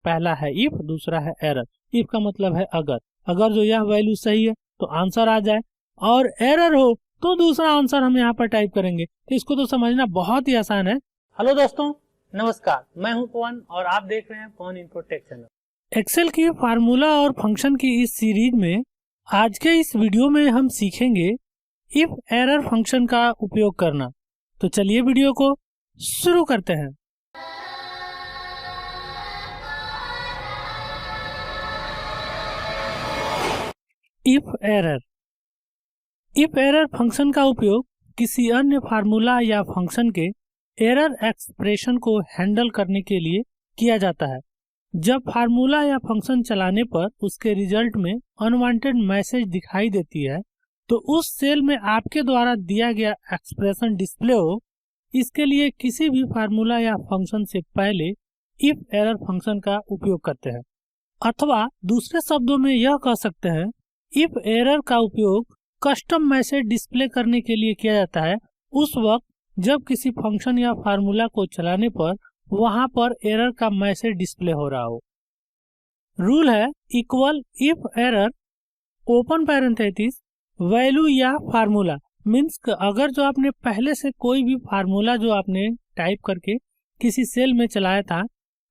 पहला है इफ, दूसरा है एरर। इफ का मतलब है अगर जो यह वैल्यू सही है तो आंसर आ जाए, और एरर हो तो दूसरा आंसर हम यहाँ पर टाइप करेंगे। तो इसको तो समझना बहुत ही आसान है। हेलो दोस्तों, नमस्कार, मैं हूं पवन और आप देख रहे हैं पवन इन्फो टेक चैनल। एक्सेल की फार्मूला और फंक्शन की इस सीरीज में आज के इस वीडियो में हम सीखेंगे इफ एरर फंक्शन का उपयोग करना। तो चलिए वीडियो को शुरू करते हैं। इफ एरर फंक्शन का उपयोग किसी अन्य फार्मूला या फंक्शन के एरर एक्सप्रेशन को हैंडल करने के लिए किया जाता है। जब फार्मूला या फंक्शन चलाने पर उसके रिजल्ट में अनवांटेड मैसेज दिखाई देती है तो उस सेल में आपके द्वारा दिया गया एक्सप्रेशन डिस्प्ले हो, इसके लिए किसी भी फार्मूला या फंक्शन से पहले इफ एरर फंक्शन का उपयोग करते हैं। अथवा दूसरे शब्दों में यह कह सकते हैं, इफ एरर का उपयोग कस्टम मैसेज डिस्प्ले करने के लिए किया जाता है उस वक्त जब किसी फंक्शन या फार्मूला को चलाने पर वहां पर एरर का मैसेज डिस्प्ले हो रहा हो। रूल है equal if error open parenthesis value या फार्मूला। मीन्स अगर जो आपने पहले से कोई भी फार्मूला जो आपने टाइप करके किसी सेल में चलाया था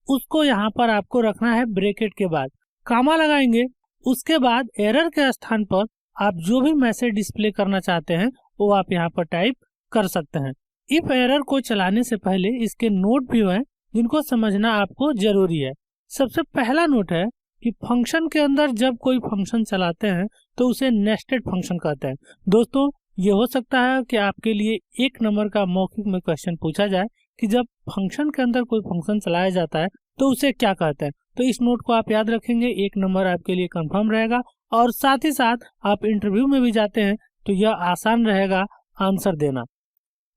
उसको यहाँ पर आपको रखना है ब्रैकेट के बाद, कामा लगाएंगे। उसके बाद एरर के स्थान पर आप जो भी मैसेज डिस्प्ले करना चाहते हैं वो आप यहाँ पर टाइप कर सकते हैं। इफ एरर को चलाने से पहले इसके नोट भी हैं जिनको समझना आपको जरूरी है। सबसे पहला नोट है कि फंक्शन के अंदर जब कोई फंक्शन चलाते हैं तो उसे नेस्टेड फंक्शन कहते हैं। दोस्तों, ये हो सकता है कि आपके लिए 1 नंबर का मौखिक में क्वेश्चन पूछा जाए कि जब फंक्शन के अंदर कोई फंक्शन चलाया जाता है तो उसे क्या कहते हैं। तो इस नोट को आप याद रखेंगे, 1 नंबर आपके लिए कंफर्म रहेगा। और साथ ही साथ आप इंटरव्यू में भी जाते हैं तो यह आसान रहेगा आंसर देना।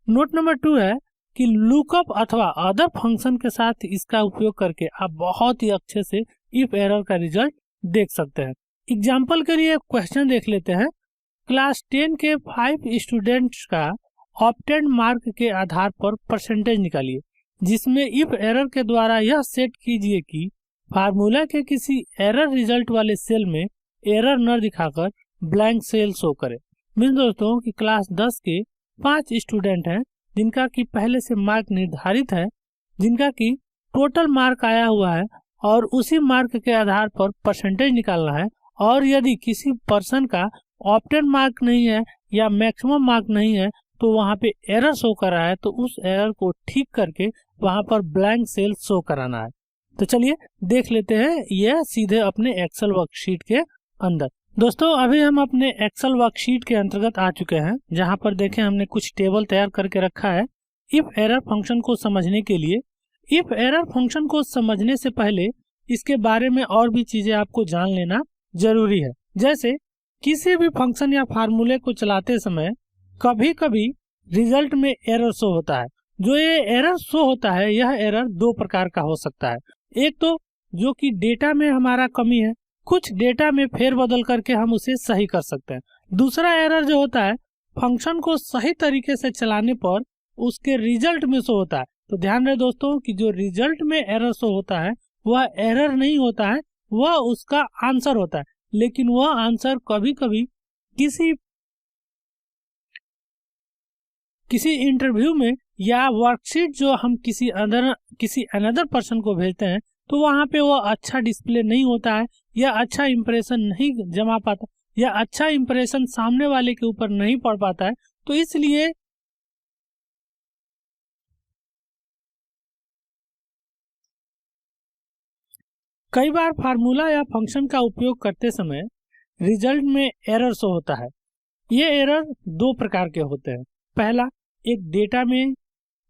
नोट नंबर 2 है कि लुकअप अथवा अदर फंक्शन के साथ इसका उपयोग करके आप बहुत ही अच्छे से इफ एरर का रिजल्ट देख सकते हैं। एग्जाम्पल के लिए क्वेश्चन देख लेते हैं। क्लास 10 के 5 स्टूडेंट्स का ऑब्टेन्ड मार्क के आधार पर परसेंटेज निकालिए, जिसमें इफ एरर के द्वारा यह सेट कीजिए कि फार्मूला के किसी एरर रिजल्ट वाले सेल में एरर न दिखाकर ब्लैंक सेल शो करे। मीन दोस्तों कि क्लास 10 के 5 स्टूडेंट हैं जिनका कि पहले से मार्क निर्धारित है, जिनका कि टोटल मार्क आया हुआ है और उसी मार्क के आधार पर परसेंटेज निकालना है। और यदि किसी पर्सन का ऑब्टेन मार्क नहीं है या मैक्सिमम मार्क नहीं है तो वहाँ पे एरर शो कर रहा है, तो उस एरर को ठीक करके वहाँ पर ब्लैंक सेल शो कराना है। तो चलिए देख लेते हैं यह सीधे अपने एक्सेल वर्कशीट के अंदर। दोस्तों, अभी हम अपने एक्सेल वर्कशीट के अंतर्गत आ चुके हैं, जहां पर देखें हमने कुछ टेबल तैयार करके रखा है इफ एरर फंक्शन को समझने के लिए। इफ एरर फंक्शन को समझने से पहले इसके बारे में और भी चीजें आपको जान लेना जरूरी है। जैसे किसी भी फंक्शन या फार्मूले को चलाते समय कभी कभी रिजल्ट में एरर शो होता है। जो ये एरर शो होता है यह एरर 2 प्रकार का हो सकता है। एक तो जो कि डेटा में हमारा कमी है, कुछ डेटा में फेरबदल करके हम उसे सही कर सकते हैं। दूसरा एरर जो होता है फंक्शन को सही तरीके से चलाने पर उसके रिजल्ट में शो होता है। तो ध्यान रहे दोस्तों कि जो रिजल्ट में एरर शो होता है वह एरर नहीं होता है, वह उसका आंसर होता है। लेकिन वह आंसर कभी कभी किसी इंटरव्यू में या वर्कशीट जो हम किसी अनदर पर्सन को भेजते हैं तो वहाँ पे वो अच्छा डिस्प्ले नहीं होता है या अच्छा इंप्रेशन नहीं जमा पाता या अच्छा इंप्रेशन सामने वाले के ऊपर नहीं पड़ पाता है। तो इसलिए कई बार फार्मूला या फंक्शन का उपयोग करते समय रिजल्ट में एरर शो होता है। ये एरर 2 प्रकार के होते हैं।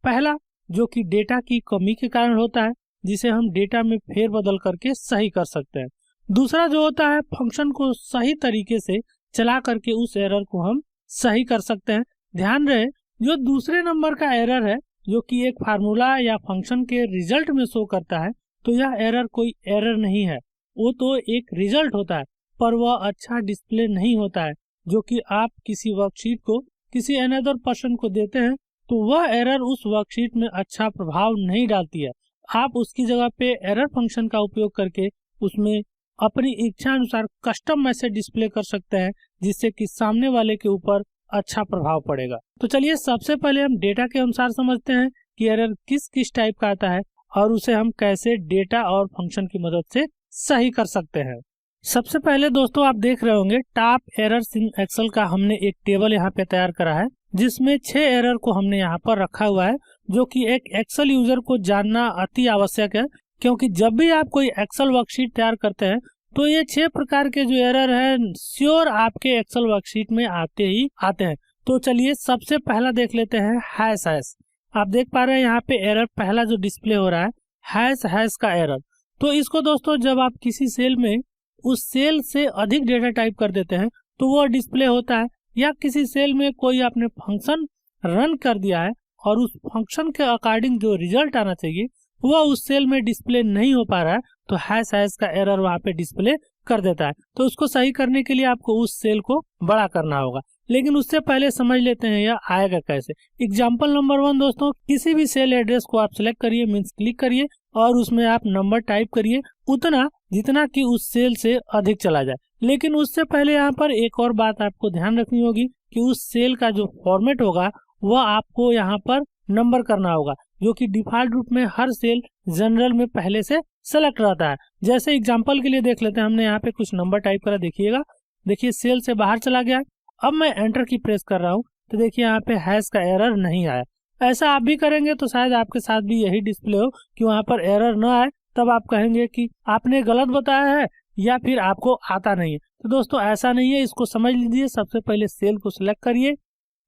पहला जो कि डेटा की कमी के कारण होता है, जिसे हम डेटा में फेरबदल करके सही कर सकते हैं। दूसरा जो होता है फंक्शन को सही तरीके से चला करके उस एरर को हम सही कर सकते हैं। ध्यान रहे जो दूसरे नंबर का एरर है जो कि एक फार्मूला या फंक्शन के रिजल्ट में शो करता है, तो यह एरर कोई एरर नहीं है, वो तो एक रिजल्ट होता है, पर वह अच्छा डिस्प्ले नहीं होता है। जो कि आप किसी वर्कशीट को किसी अनदर पर्सन को देते हैं तो वह एरर उस वर्कशीट में अच्छा प्रभाव नहीं डालती है। आप उसकी जगह पे एरर फंक्शन का उपयोग करके उसमें अपनी इच्छा अनुसार कस्टम मैसेज डिस्प्ले कर सकते हैं, जिससे कि सामने वाले के ऊपर अच्छा प्रभाव पड़ेगा। तो चलिए सबसे पहले हम डेटा के अनुसार समझते हैं कि एरर किस किस टाइप का आता है और उसे हम कैसे डेटा और फंक्शन की मदद से सही कर सकते हैं। सबसे पहले दोस्तों आप देख रहे होंगे टॉप एरर्स इन एक्सेल का हमने एक टेबल यहाँ पे तैयार करा है, जिसमें 6 एरर को हमने यहाँ पर रखा हुआ है, जो कि एक एक्सेल यूजर को जानना अति आवश्यक है, क्योंकि जब भी आप कोई एक्सेल वर्कशीट तैयार करते हैं तो ये 6 प्रकार के जो एरर है श्योर आपके एक्सेल वर्कशीट में आते ही आते हैं। तो चलिए सबसे पहला देख लेते हैं हैश हैश। आप देख पा रहे हैं यहाँ पे एरर पहला जो डिस्प्ले हो रहा है हैश हैश का एरर। तो इसको दोस्तों जब आप किसी सेल में उस सेल से अधिक डेटा टाइप कर देते हैं तो वो डिस्प्ले होता है, या किसी सेल में कोई आपने फंक्शन रन कर दिया है और उस फंक्शन के अकॉर्डिंग जो रिजल्ट आना चाहिए वो उस सेल में डिस्प्ले नहीं हो पा रहा है, तो हैश हैश का एरर वहाँ पे डिस्प्ले कर देता है। तो उसको सही करने के लिए आपको उस सेल को बड़ा करना होगा, लेकिन उससे पहले समझ लेते हैं यह आएगा कैसे। एग्जाम्पल नंबर 1 दोस्तों, किसी भी सेल एड्रेस को आप सिलेक्ट करिए, मीन्स क्लिक करिए और उसमें आप नंबर टाइप करिए उतना जितना कि उस सेल से अधिक चला जाए। लेकिन उससे पहले यहाँ पर एक और बात आपको ध्यान रखनी होगी कि उस सेल का जो फॉर्मेट होगा वह आपको यहाँ पर नंबर करना होगा, जो कि डिफॉल्ट रूप में हर सेल जनरल में पहले से सेलेक्ट रहता है। जैसे एग्जांपल के लिए देख लेते हैं, हमने यहाँ पे कुछ नंबर टाइप करा, देखिएगा, देखिए सेल से बाहर चला गया। अब मैं एंटर की प्रेस कर रहा हूँ तो देखिए यहाँ पे हैश का एरर नहीं आया। ऐसा आप भी करेंगे तो शायद आपके साथ भी यही डिस्प्ले हो कि वहाँ पर एरर न आए, तब आप कहेंगे कि आपने गलत बताया है या फिर आपको आता नहीं है। तो दोस्तों ऐसा नहीं है, इसको समझ लीजिए। सबसे पहले सेल को सिलेक्ट करिए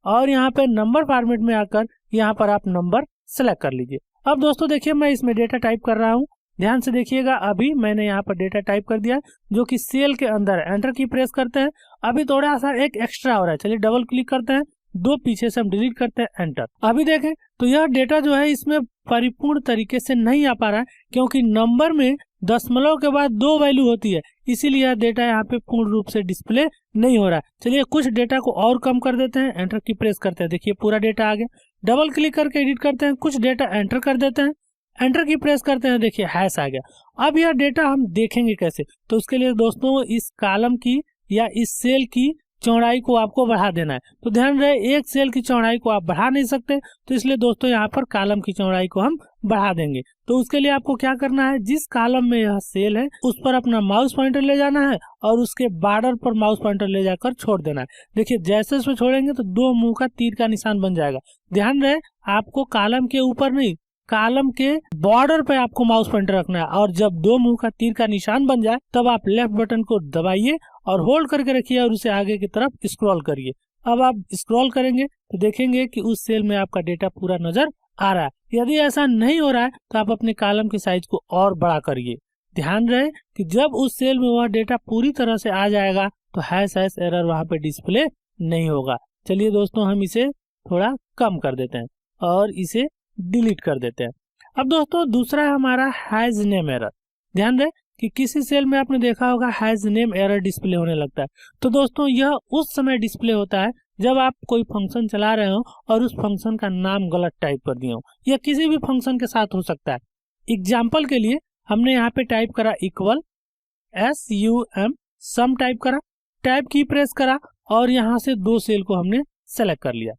और यहाँ पे नंबर फॉर्मेट में आकर यहाँ पर आप नंबर सेलेक्ट कर लीजिए। अब दोस्तों देखिए मैं इसमें डेटा टाइप कर रहा हूँ, ध्यान से देखिएगा। अभी मैंने यहाँ पर डेटा टाइप कर दिया जो कि सेल के अंदर है। एंटर की प्रेस करते हैं, अभी थोड़ा सा एक एक्स्ट्रा हो रहा है, चलिए डबल क्लिक करते हैं, 2 पीछे से हम डिलीट करते हैं, एंटर। अभी देखें तो यह डेटा जो है इसमें परिपूर्ण तरीके से नहीं आ पा रहा है, क्योंकि नंबर में दशमलव के बाद 2 वैल्यू होती है, इसीलिए यह डेटा यहाँ पे पूर्ण रूप से डिस्प्ले नहीं हो रहा है। चलिए कुछ डेटा को और कम कर देते हैं, एंटर की प्रेस करते हैं, देखिए पूरा डेटा आ गया। डबल क्लिक करके एडिट करते हैं, कुछ डेटा एंटर कर देते हैं, एंटर की प्रेस करते हैं, देखिए हैश आ गया। अब यह डेटा हम देखेंगे कैसे, तो उसके लिए दोस्तों इस कॉलम की या इस सेल की चौड़ाई को आपको बढ़ा देना है। तो ध्यान रहे एक सेल की चौड़ाई को आप बढ़ा नहीं सकते, तो इसलिए दोस्तों यहाँ पर कॉलम की चौड़ाई को हम बढ़ा देंगे। तो उसके लिए आपको क्या करना है, जिस कॉलम में यह सेल है उस पर अपना माउस पॉइंटर ले जाना है और उसके बॉर्डर पर माउस पॉइंटर ले जाकर छोड़ देना है। देखिए जैसे उसमें छोड़ेंगे तो 2 मुंह का तीर का निशान बन जाएगा। ध्यान रहे आपको कॉलम के ऊपर नहीं, कॉलम के बॉर्डर पे आपको माउस पॉइंटर रखना है, और जब 2 मुंह का तीर का निशान बन जाए तब आप लेफ्ट बटन को दबाइए और होल्ड करके रखिए और उसे आगे की तरफ स्क्रॉल करिए। अब आप स्क्रॉल करेंगे तो देखेंगे कि उस सेल में आपका डेटा पूरा नजर आ रहा है। यदि ऐसा नहीं हो रहा है तो आप अपने कॉलम के साइज को और बड़ा करिए। ध्यान रहे कि जब उस सेल में वह डेटा पूरी तरह से आ जाएगा तो हैश हैश एरर वहां पे डिस्प्ले नहीं होगा। चलिए दोस्तों हम इसे थोड़ा कम कर देते हैं और इसे डिलीट कर देते हैं। अब दोस्तों दूसरा है हमारा हैज नेम एरर। ध्यान रहे कि किसी सेल में आपने देखा होगा हैज नेम एरर डिस्प्ले होने लगता है। तो दोस्तों यह उस समय डिस्प्ले होता है जब आप कोई फंक्शन चला रहे हो और उस फंक्शन का नाम गलत टाइप कर दिए हो, या किसी भी फंक्शन के साथ हो सकता है। एग्जाम्पल के लिए हमने यहाँ पे टाइप करा इक्वल SUM सम टाइप करा, टैब की प्रेस करा और यहाँ से 2 सेल को हमने सेलेक्ट कर लिया।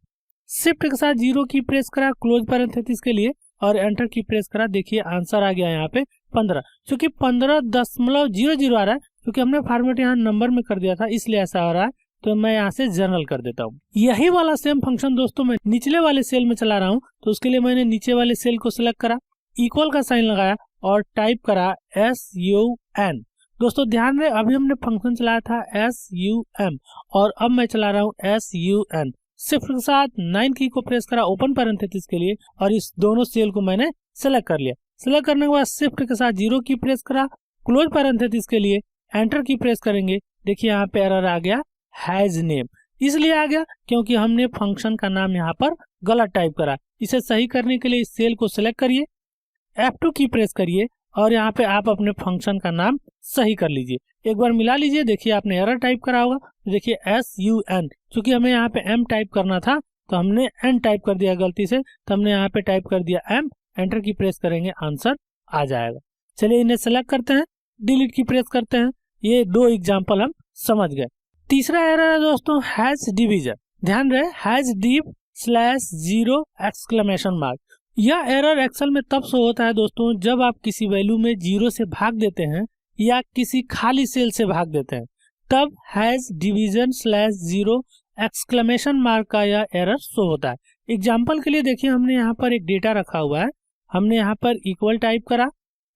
शिफ्ट के साथ 0 की प्रेस करा क्लोज पैरेंथेसिस के लिए और एंटर की प्रेस करा। देखिए आंसर आ गया यहाँ पे 15, क्योंकि 15.00 आ रहा है, क्योंकि हमने फॉर्मेट यहाँ नंबर में कर दिया था इसलिए ऐसा आ रहा है। तो मैं यहाँ से जनरल कर देता हूँ। यही वाला सेम फंक्शन दोस्तों मैं निचले वाले सेल में चला रहा हूँ, तो उसके लिए मैंने नीचे वाले सेल को सिलेक्ट करा, इक्वल का साइन लगाया और टाइप करा SUN। दोस्तों ध्यान रहे अभी हमने फंक्शन चलाया था SUM और अब मैं चला रहा हूँ SUN। शिफ्ट के साथ 9 की को प्रेस करा ओपन पैरेंथेसिस के लिए और इस दोनों सेल को मैंने सेलेक्ट कर लिया। सेलेक्ट करने के बाद शिफ्ट के साथ 0 की प्रेस करा क्लोज पैरेंथेसिस के लिए, एंटर की प्रेस करेंगे। देखिए यहाँ पे एरर आ गया हैज नेम, इसलिए आ गया क्योंकि हमने फंक्शन का नाम यहाँ पर गलत टाइप करा। इसे सही करने के लिए इस सेल को सिलेक्ट करिए, F2 की प्रेस करिए और यहाँ पे आप अपने फंक्शन का नाम सही कर लीजिए। एक बार मिला लीजिए, देखिए आपने एरर टाइप करा होगा, तो देखिए SUN, क्योंकि हमें यहाँ पे M टाइप करना था तो हमने N टाइप कर दिया गलती से, तो हमने यहाँ पे टाइप कर दिया M। एंटर की प्रेस करेंगे, आंसर आ जाएगा। चलिए इन्हें सेलेक्ट करते हैं, डिलीट की प्रेस करते हैं। ये 2 एग्जाम्पल हम समझ गए। तीसरा एरर है दोस्तों हैज डिवीजन। ध्यान रहे हैज डिव /0 एक्सक्लेमेशन मार्क। यह एरर एक्सेल में तब शो होता है दोस्तों जब आप किसी वैल्यू में 0 से भाग देते हैं या किसी खाली सेल से भाग देते हैं, तब हैज डिवीजन /0 एक्सक्लेमेशन मार्क का यह एरर शो होता है। एग्जाम्पल के लिए देखिए, हमने यहाँ पर एक डेटा रखा हुआ है, हमने यहाँ पर इक्वल टाइप करा,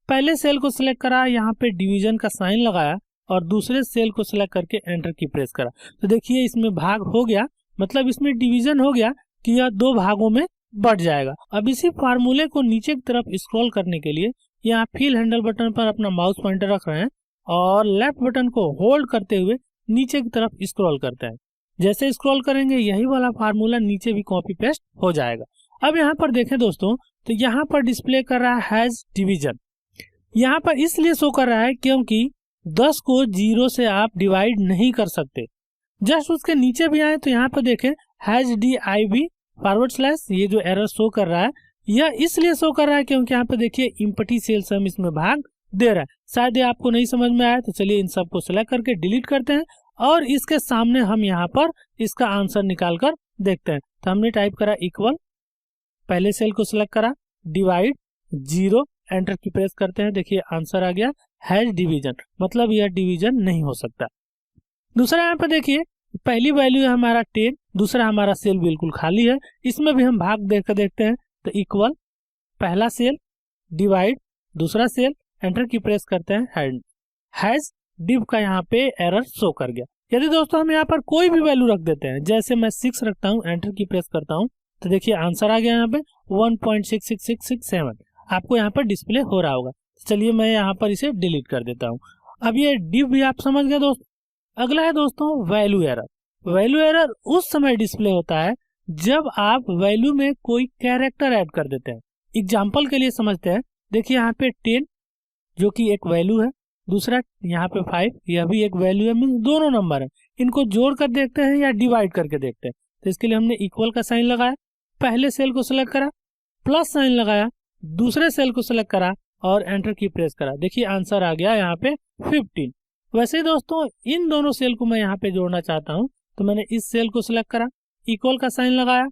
पहले सेल को सिलेक्ट करा, यहाँ पे डिवीजन का साइन लगाया और दूसरे सेल को सिलेक्ट करके एंटर की प्रेस करा। तो देखिए इसमें भाग हो गया, मतलब इसमें डिवीजन हो गया कि यह 2 भागों में बढ़ जाएगा। अब इसी फार्मूले को नीचे की तरफ स्क्रॉल करने के लिए यहाँ फिल हैंडल बटन पर अपना माउस पॉइंटर रख रहे हैं और लेफ्ट बटन को होल्ड करते हुए नीचे की तरफ स्क्रॉल करते हैं। जैसे स्क्रॉल करेंगे यही वाला फार्मूला नीचे भी कॉपी पेस्ट हो जाएगा। अब यहाँ पर देखें दोस्तों, तो यहाँ पर डिस्प्ले कर रहा है हैज डिवीजन। यहाँ पर इसलिए शो कर रहा है क्योंकि 10 को 0 से आप डिवाइड नहीं कर सकते। जस्ट उसके नीचे भी आए तो यहाँ पर देखें हैज div /, ये जो एरर शो कर रहा है यह इसलिए शो कर रहा है क्योंकि यहाँ पे देखिए इम्पटी सेल से हम इसमें भाग दे रहा है। शायद ये आपको नहीं समझ में आया, तो चलिए इन सबको सिलेक्ट करके डिलीट करते हैं और इसके सामने हम यहाँ पर इसका आंसर निकाल कर देखते हैं। तो हमने टाइप करा इक्वल, पहले सेल को सिलेक्ट करा, डिवाइड 0, एंटर की प्रेस करते हैं। देखिए आंसर आ गया हैज डिवीजन, मतलब यह डिवीजन नहीं हो सकता। दूसरा यहाँ पे देखिए पहली वैल्यू है हमारा 10, दूसरा हमारा सेल बिल्कुल खाली है, इसमें भी हम भाग देकर देखते हैं। तो इक्वल, पहला सेल, डिवाइड दूसरा सेल, एंटर की प्रेस करते हैं, हैज डिव का यहाँ पे एरर शो कर गया। यदि दोस्तों हम यहाँ पर कोई भी वैल्यू रख देते हैं, जैसे मैं 6 रखता हूँ, एंटर की प्रेस करता हूँ, तो देखिए आंसर आ गया यहाँ पे 1.66667 आपको यहाँ पर डिस्प्ले हो रहा होगा। चलिए मैं यहाँ पर इसे डिलीट कर देता हूँ। अब ये डिव भी आप समझ गए दोस्तों। अगला है दोस्तों वैल्यू एरर। वैल्यू एरर उस समय डिस्प्ले होता है जब आप वैल्यू में कोई कैरेक्टर ऐड कर देते हैं। एग्जाम्पल के लिए समझते हैं, देखिए यहाँ पे 10 जो कि एक वैल्यू है, दूसरा यहाँ पे 5 यह भी एक वैल्यू है, मीन्स दोनों नंबर है। इनको जोड़ कर देखते हैं या डिवाइड करके देखते हैं। तो इसके लिए हमने इक्वल का साइन लगाया, पहले सेल को सिलेक्ट करा, प्लस साइन लगाया, दूसरे सेल को सिलेक्ट करा और एंटर की प्रेस करा। देखिए आंसर आ गया यहाँ पे 15। वैसे ही दोस्तों इन दोनों सेल को मैं यहाँ पे जोड़ना चाहता हूँ, तो मैंने इस सेल को सिलेक्ट करा, इक्वल का साइन लगाया,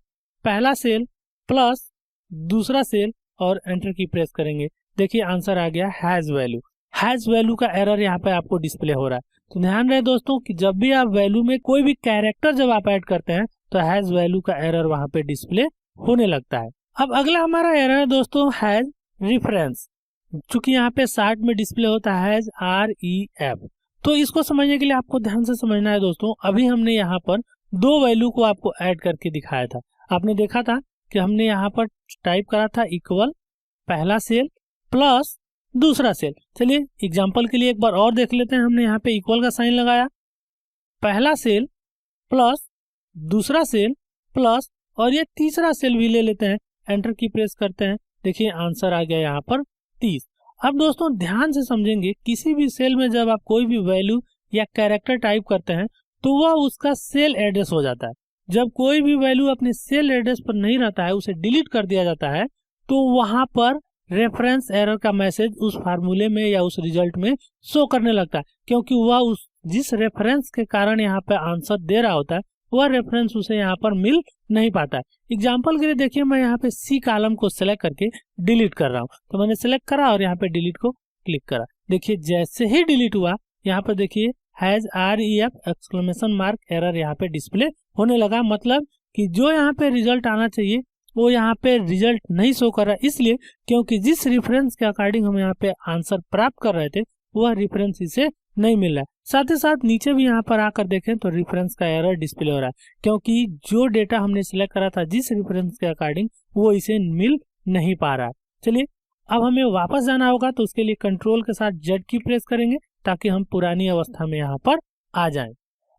पहला सेल प्लस दूसरा सेल और एंटर की प्रेस करेंगे। देखिए आंसर आ गया हैज वैल्यू। हैज वैल्यू का एरर यहाँ पे आपको डिस्प्ले हो रहा है। तो ध्यान रहे दोस्तों कि जब भी आप वैल्यू में कोई भी कैरेक्टर जब आप ऐड करते हैं तो हैज वैल्यू का एरर वहाँ पे डिस्प्ले होने लगता है। अब अगला हमारा एरर है दोस्तों हैज रेफरेंस। चूंकि यहाँ पे 60 में डिस्प्ले होता है हैज REF, तो इसको समझने के लिए आपको ध्यान से समझना है दोस्तों। अभी हमने यहाँ पर 2 वैल्यू को आपको ऐड करके दिखाया था। आपने देखा था कि हमने यहाँ पर टाइप करा था इक्वल, पहला सेल प्लस दूसरा सेल। चलिए एग्जांपल के लिए एक बार और देख लेते हैं। हमने यहाँ पे इक्वल का साइन लगाया, पहला सेल प्लस दूसरा सेल प्लस और ये तीसरा सेल भी ले लेते हैं, एंटर की प्रेस करते हैं। देखिए आंसर आ गया यहाँ पर 30। अब दोस्तों ध्यान से समझेंगे, किसी भी सेल में जब आप कोई भी वैल्यू या कैरेक्टर टाइप करते हैं तो वह उसका सेल एड्रेस हो जाता है। जब कोई भी वैल्यू अपने सेल एड्रेस पर नहीं रहता है, उसे डिलीट कर दिया जाता है, तो वहां पर रेफरेंस एरर का मैसेज उस फार्मूले में या उस रिजल्ट में शो करने लगता है, क्योंकि वह उस जिस रेफरेंस के कारण यहाँ पे आंसर दे रहा होता है वह रेफरेंस उसे यहाँ पर मिल नहीं पाता है। एग्जाम्पल के लिए देखिए मैं यहाँ पे सी कॉलम को सिलेक्ट करके डिलीट कर रहा हूँ। तो मैंने सिलेक्ट करा और यहाँ पे डिलीट को क्लिक करा। देखिए जैसे ही डिलीट हुआ यहाँ पर देखिए has REF exclamation mark error यहाँ पे डिस्प्ले होने लगा। मतलब कि जो यहाँ पे रिजल्ट आना चाहिए वो यहाँ पे रिजल्ट नहीं शो कर रहा है, इसलिए क्योंकि जिस रेफरेंस के अकॉर्डिंग हम यहाँ पे आंसर प्राप्त कर रहे थे वह रेफरेंस इसे नहीं मिल रहा है। साथ ही साथ नीचे भी यहाँ पर आकर देखें तो रेफरेंस का एरर डिस्प्ले हो रहा है, क्योंकि जो डेटा हमने सिलेक्ट करा था जिस रेफरेंस के अकॉर्डिंग वो इसे मिल नहीं पा रहा है। चलिए अब हमें वापस जाना होगा, तो उसके लिए कंट्रोल के साथ Z की प्रेस करेंगे ताकि हम पुरानी अवस्था में यहाँ पर आ जाएं।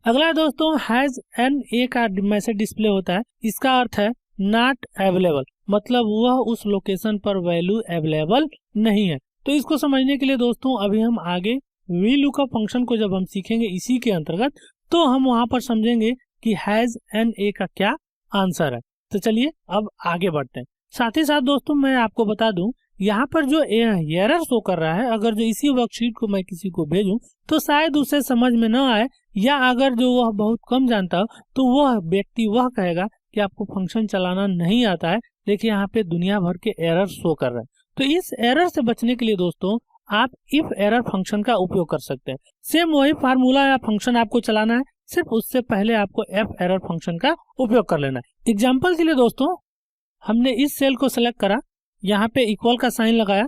अगला है दोस्तों हैज NA का मैसेज डिस्प्ले होता है। इसका अर्थ है नॉट अवेलेबल, मतलब वह उस लोकेशन पर वैल्यू अवेलेबल नहीं है। तो इसको समझने के लिए दोस्तों अभी हम आगे VLOOKUP फंक्शन को जब हम सीखेंगे इसी के अंतर्गत, तो हम वहां पर समझेंगे कि हैज NA का क्या आंसर है। तो चलिए अब आगे बढ़ते हैं। साथ ही साथ दोस्तों मैं आपको बता दूं यहाँ पर जो एरर शो कर रहा है, अगर जो इसी वर्कशीट को मैं किसी को भेजूं तो शायद उसे समझ में न आए, या अगर जो वह बहुत कम जानता हो तो वह व्यक्ति वह कहेगा कि आपको फंक्शन चलाना नहीं आता है। देखिए यहाँ पे दुनिया भर के एरर शो कर रहे हैं। तो इस एरर से बचने के लिए दोस्तों आप इफ एरर फंक्शन का उपयोग कर सकते हैं। सेम वही फार्मूला या फंक्शन आपको चलाना है, सिर्फ उससे पहले आपको एफ एरर फंक्शन का उपयोग कर लेना है। एग्जाम्पल के लिए दोस्तों हमने इस सेल को सिलेक्ट करा, यहाँ पे इक्वल का साइन लगाया,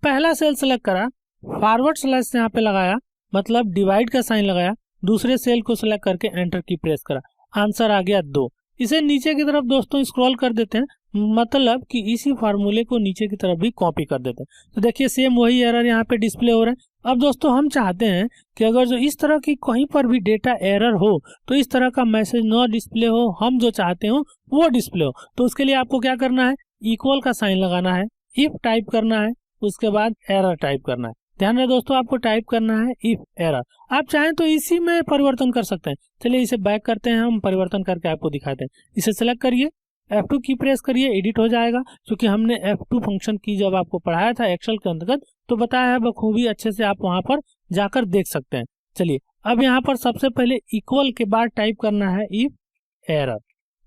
पहला सेल सिलेक्ट करा, फॉरवर्ड स्लैश यहाँ पे लगाया, मतलब डिवाइड का साइन लगाया, दूसरे सेल को सिलेक्ट करके एंटर की प्रेस करा, आंसर आ गया 2। इसे नीचे की तरफ दोस्तों स्क्रॉल कर देते हैं, मतलब कि इसी फार्मूले को नीचे की तरफ भी कॉपी कर देते हैं। तो देखिए सेम वही एरर यहाँ पे डिस्प्ले हो रहा है। अब दोस्तों हम चाहते हैं कि अगर जो इस तरह की कहीं पर भी डेटा एरर हो तो इस तरह का मैसेज न डिस्प्ले हो, हम जो चाहते हो वो डिस्प्ले हो। तो उसके लिए आपको क्या करना है, इक्वल का साइन लगाना है, इफ टाइप करना है, उसके बाद एरर टाइप करना है। ध्यान रहे दोस्तों आपको टाइप करना है इफ एरर। आप चाहें तो इसी में परिवर्तन कर सकते हैं। चलिए इसे बैक करते हैं, हम परिवर्तन करके आपको दिखाते हैं। इसे सेलेक्ट करिए, F2 की प्रेस करिए, एडिट हो जाएगा, क्योंकि हमने F2 फंक्शन की जब आपको पढ़ाया था एक्सेल के अंतर्गत तो बताया है बखूबी, अच्छे से आप वहां पर जाकर देख सकते हैं। चलिए अब यहाँ पर सबसे पहले इक्वल के बाद टाइप करना है इफ एरर,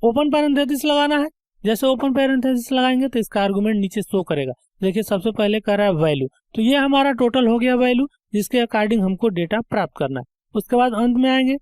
ओपन पैरेंथेसिस लगाना है। जैसे ओपन पैरेंथेसिस लगाएंगे तो इसका आर्गुमेंट नीचे शो करेगा। देखिए सबसे पहले कर रहा है वैल्यू, तो ये हमारा टोटल हो गया वैल्यू जिसके अकॉर्डिंग हमको डेटा प्राप्त करना है। उसके बाद अंत में आएंगे,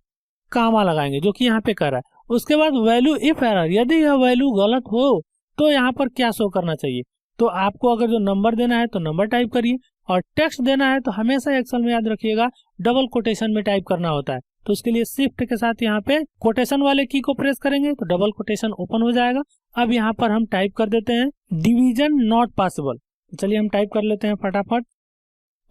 कामा लगाएंगे जो कि यहाँ पे कर रहा है। उसके बाद वैल्यू इफ एरर, यदि यह वैल्यू गलत हो तो यहाँ पर क्या शो करना चाहिए। तो आपको अगर जो नंबर देना है तो नंबर टाइप करिए, और टेक्स्ट देना है तो हमेशा एक्सेल में याद रखिएगा डबल कोटेशन में टाइप करना होता है। तो उसके लिए शिफ्ट के साथ यहाँ पे कोटेशन वाले की को प्रेस करेंगे तो डबल कोटेशन ओपन हो जाएगा। अब यहाँ पर हम टाइप कर देते हैं डिवीजन नॉट पॉसिबल। चलिए हम टाइप कर लेते हैं फटाफट,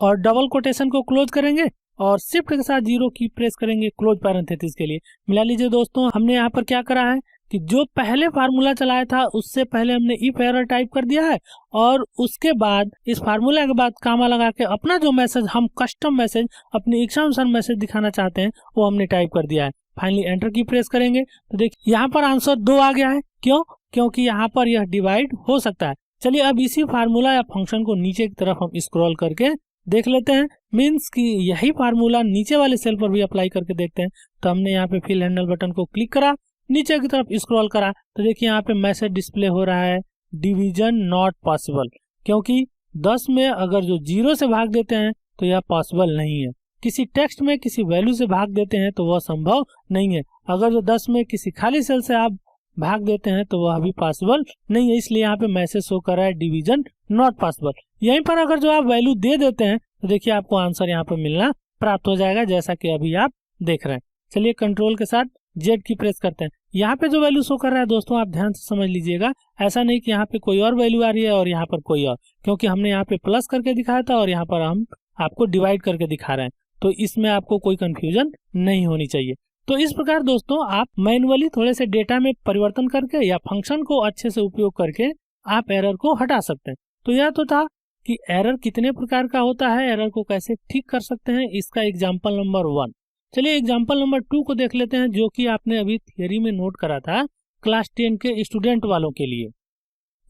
और डबल कोटेशन को क्लोज करेंगे और शिफ्ट के साथ 0 की प्रेस करेंगे क्लोज पैरेंथेसिस के लिए। मिला लीजिए दोस्तों, हमने यहाँ पर क्या करा है कि जो पहले फार्मूला चलाया था उससे पहले हमने इफ एरर टाइप कर दिया है, और उसके बाद इस फार्मूला के बाद कामा लगा के अपना जो मैसेज, हम कस्टम मैसेज, अपनी इच्छा अनुसार मैसेज दिखाना चाहते हैं वो हमने टाइप कर दिया है। फाइनली एंटर की प्रेस करेंगे तो देखिए यहाँ पर आंसर 2 आ गया है। क्यों? क्योंकि यहाँ पर यह डिवाइड हो सकता है। चलिए अब इसी फार्मूला या फंक्शन को नीचे की तरफ हम स्क्रॉल करके देख लेते हैं, मीन्स कि यही फार्मूला नीचे वाले सेल पर भी अप्लाई करके देखते हैं। तो हमने यहाँ पे फिल हैंडल बटन को क्लिक करा, नीचे की तरफ स्क्रॉल करा तो देखिए यहाँ पे मैसेज डिस्प्ले हो रहा है डिवीजन नॉट पॉसिबल, क्योंकि 10 में अगर जो 0 से भाग देते हैं तो यह पॉसिबल नहीं है। किसी टेक्स्ट में किसी वैल्यू से भाग देते हैं तो वह संभव नहीं है। अगर जो 10 में किसी खाली सेल से आप भाग देते हैं तो वह भी पॉसिबल नहीं है। इसलिए यहाँ पे मैसेज शो कर रहा है डिवीजन नॉट पॉसिबल। यहीं पर अगर जो आप वैल्यू दे देते हैं तो देखिए आपको आंसर यहाँ पर मिलना प्राप्त हो जाएगा, जैसा कि अभी आप देख रहे हैं। चलिए कंट्रोल के साथ जेड की प्रेस करते हैं। यहाँ पे जो वैल्यू शो कर रहा है दोस्तों आप ध्यान से समझ लीजिएगा, ऐसा नहीं कि यहाँ पे कोई और वैल्यू आ रही है और यहाँ पर कोई और, क्योंकि हमने यहाँ पे प्लस करके दिखाया था और यहाँ पर हम आपको डिवाइड करके दिखा रहे हैं। तो इसमें आपको कोई कंफ्यूजन नहीं होनी चाहिए। तो इस प्रकार दोस्तों आप मैन्युअली थोड़े से डेटा में परिवर्तन करके या फंक्शन को अच्छे से उपयोग करके आप एरर को हटा सकते हैं। तो यह तो था कि एरर कितने प्रकार का होता है, एरर को कैसे ठीक कर सकते हैं, इसका एग्जाम्पल नंबर 1। चलिए एग्जाम्पल नंबर 2 को देख लेते हैं, जो कि आपने अभी थियरी में नोट करा था क्लास 10 के स्टूडेंट वालों के लिए।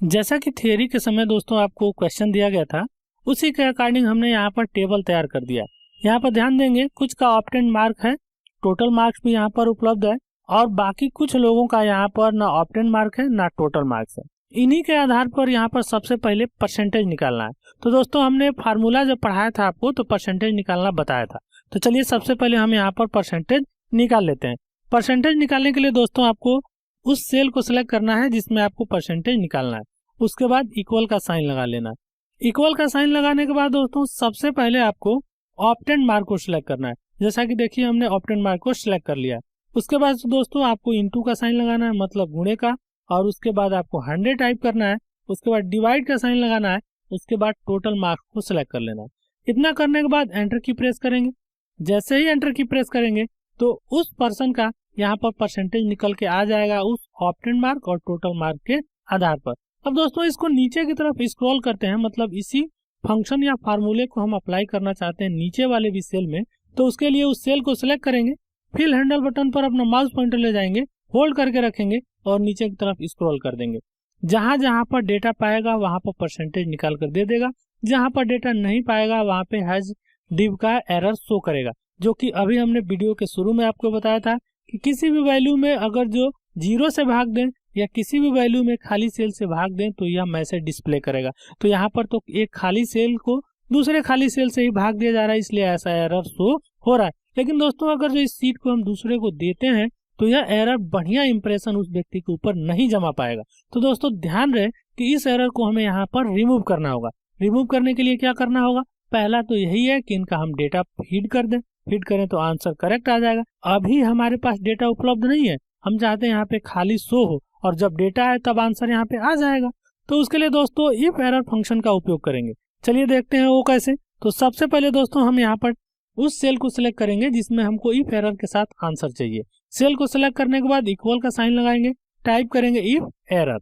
जैसा कि थियरी के समय दोस्तों आपको क्वेश्चन दिया गया था, उसी के अकॉर्डिंग हमने यहाँ पर टेबल तैयार कर दिया। यहाँ पर ध्यान देंगे कुछ का ऑप्टेंड मार्क है, टोटल मार्क्स भी यहाँ पर उपलब्ध है, और बाकी कुछ लोगों का यहाँ पर ना ऑप्टेंड मार्क है ना टोटल मार्क्स है। इन्हीं के आधार पर यहाँ पर सबसे पहले परसेंटेज निकालना है। तो दोस्तों हमने फार्मूला जब पढ़ाया था आपको तो परसेंटेज निकालना बताया था। तो चलिए सबसे पहले हम यहाँ पर परसेंटेज निकाल लेते हैं। परसेंटेज निकालने के लिए दोस्तों आपको उस सेल को सिलेक्ट करना है जिसमें आपको परसेंटेज निकालना है। उसके बाद इक्वल का साइन लगा लेना है। इक्वल का साइन लगाने के बाद दोस्तों सबसे पहले आपको ऑप्टेंड मार्क को सिलेक्ट करना है। जैसा कि देखिए हमने ऑप्टेंड मार्क को सिलेक्ट कर लिया। उसके बाद दोस्तों आपको इनटू का साइन लगाना है, मतलब गुणे का, और उसके बाद आपको 100 टाइप करना है। उसके बाद डिवाइड का साइन लगाना है। उसके बाद टोटल मार्क्स को सिलेक्ट कर लेना है। इतना करने के बाद एंटर की प्रेस करेंगे। जैसे ही एंटर की प्रेस करेंगे तो उस पर्सन का यहाँ पर परसेंटेज निकल के आ जाएगा उस ऑप्टेंड मार्क और टोटल मार्क के आधार पर। अब दोस्तों इसको नीचे की तरफ स्क्रॉल करते हैं, मतलब इसी फंक्शन या फार्मूले को हम अप्लाई करना चाहते हैं नीचे वाले भी सेल में। तो उसके लिए उस सेल को सिलेक्ट करेंगे, फिर हैंडल बटन पर अपना माउस पॉइंटर ले जाएंगे, होल्ड करके रखेंगे और नीचे की तरफ स्क्रॉल कर देंगे। जहाँ जहाँ पर डेटा पाएगा वहाँ पर परसेंटेज निकाल कर दे देगा, जहाँ पर डेटा नहीं पाएगा वहाँ पे हैज div का एरर शो करेगा, जो कि अभी हमने वीडियो के शुरू में आपको बताया था कि किसी भी वैल्यू में अगर जो 0 से भाग दें या किसी भी वैल्यू में खाली सेल से भाग दें तो यह मैसेज डिस्प्ले करेगा। तो यहाँ पर तो एक खाली सेल को दूसरे खाली सेल से ही भाग दिया जा रहा है, इसलिए ऐसा एरर शो हो रहा है। लेकिन दोस्तों अगर जो इस सीट को हम दूसरे को देते हैं तो यह एरर बढ़िया इंप्रेशन उस व्यक्ति के ऊपर नहीं जमा पाएगा। तो दोस्तों ध्यान रहे कि इस एरर को हमें यहाँ पर रिमूव करना होगा। रिमूव करने के लिए क्या करना होगा, पहला तो यही है कि इनका हम डेटा फीड कर दें। फीड करें तो आंसर करेक्ट आ जाएगा। अभी हमारे पास डेटा उपलब्ध नहीं है, हम चाहते हैं यहाँ पे खाली शो हो और जब डेटा आए तब आंसर यहाँ पे आ जाएगा। तो उसके लिए दोस्तों इफ एरर फंक्शन का उपयोग करेंगे। चलिए देखते हैं वो कैसे। तो सबसे पहले दोस्तों हम यहाँ पर उस सेल को सिलेक्ट करेंगे जिसमें हमको इफ एरर के साथ आंसर चाहिए। सेल को सिलेक्ट करने के बाद इक्वल का साइन लगाएंगे, टाइप करेंगे इफ एरर,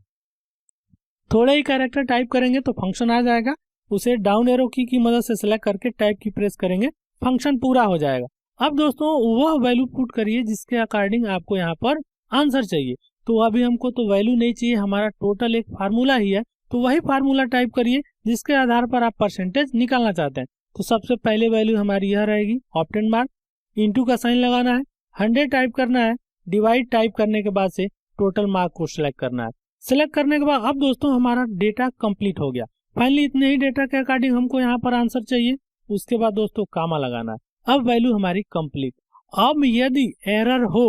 थोड़े ही कैरेक्टर टाइप करेंगे तो फंक्शन आ जाएगा। उसे डाउन एरो की मदद से सिलेक्ट करके टाइप की प्रेस करेंगे, फंक्शन पूरा हो जाएगा। अब दोस्तों वह वैल्यू पुट करिए जिसके अकॉर्डिंग आपको यहाँ पर आंसर चाहिए। तो अभी हमको तो वैल्यू नहीं चाहिए, हमारा टोटल एक फार्मूला ही है, तो वही फार्मूला टाइप करिए जिसके आधार पर आप परसेंटेज निकालना चाहते हैं। तो सबसे पहले वैल्यू हमारी यह रहेगी ऑप्टेन मार्क, इंटू का साइन लगाना है, 100 टाइप करना है, डिवाइड टाइप करने के बाद से टोटल मार्क को सिलेक्ट करना है। सिलेक्ट करने के बाद अब दोस्तों हमारा डेटा कंप्लीट हो गया। फाइनली इतने ही डेटा के अकॉर्डिंग हमको यहाँ पर आंसर चाहिए। उसके बाद दोस्तों कामा लगाना है। अब वैल्यू हमारी कंप्लीट। अब यदि एरर हो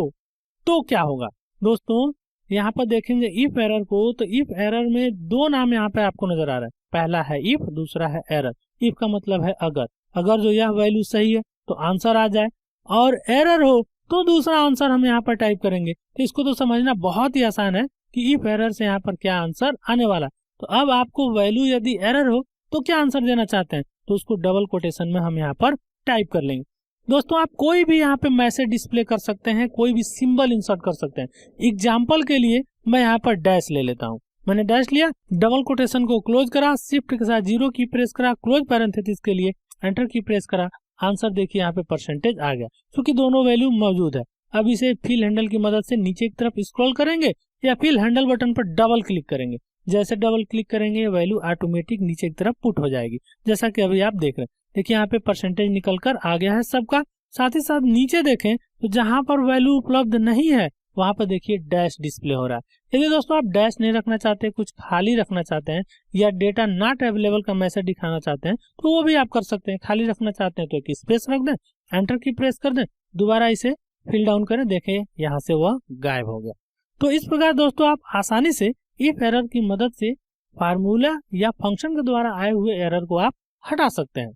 तो क्या होगा दोस्तों, यहाँ पर देखेंगे इफ एरर को, तो इफ एरर में दो नाम यहाँ पे आपको नजर आ रहा है, पहला है इफ, दूसरा है एरर। इफ का मतलब है अगर जो यह वैल्यू सही है तो आंसर आ जाए, और एरर हो तो दूसरा आंसर हम यहाँ पर टाइप करेंगे। तो इसको तो समझना बहुत ही आसान है कि इफ एरर से यहाँ पर क्या आंसर आने वाला। तो अब आपको वैल्यू यदि एरर हो तो क्या आंसर देना चाहते हैं, तो उसको डबल कोटेशन में हम यहाँ पर टाइप कर लेंगे। दोस्तों आप कोई भी यहाँ पे मैसेज डिस्प्ले कर सकते हैं, कोई भी सिंबल इंसर्ट कर सकते हैं। एग्जाम्पल के लिए मैं यहाँ पर डैश ले लेता हूँ। मैंने डैश लिया, डबल कोटेशन को क्लोज करा, शिफ्ट के साथ 0 की प्रेस करा, क्लोज पैरेंथेसिस के लिए एंटर की प्रेस करा, आंसर देखिए यहाँ पे परसेंटेज आ गया, क्योंकि दोनों वैल्यू मौजूद है। अब इसे फिल हैंडल की मदद से नीचे की तरफ स्क्रॉल करेंगे या फिल हैंडल बटन पर डबल क्लिक करेंगे। जैसे डबल क्लिक करेंगे वैल्यू ऑटोमेटिक नीचे की तरफ पुट हो जाएगी, जैसा कि अभी आप देख रहे हैं। देखिए यहाँ पे परसेंटेज निकल कर आ गया है सबका। साथ ही साथ नीचे देखें तो जहां पर वैल्यू उपलब्ध नहीं है वहां पर देखिए डैश डिस्प्ले हो रहा है। यदि दोस्तों आप डैश नहीं रखना चाहते, कुछ खाली रखना चाहते हैं या डेटा नॉट अवेलेबल का मैसेज दिखाना चाहते हैं तो वो भी आप कर सकते हैं। खाली रखना चाहते हैं तो एक स्पेस रख दें, एंटर की प्रेस कर दें, दोबारा इसे फिल डाउन करें, देखें यहाँ से वह गायब हो गया। तो इस प्रकार दोस्तों आप आसानी से इफ एरर की मदद से फार्मूला या फंक्शन के द्वारा आए हुए एरर को आप हटा सकते हैं।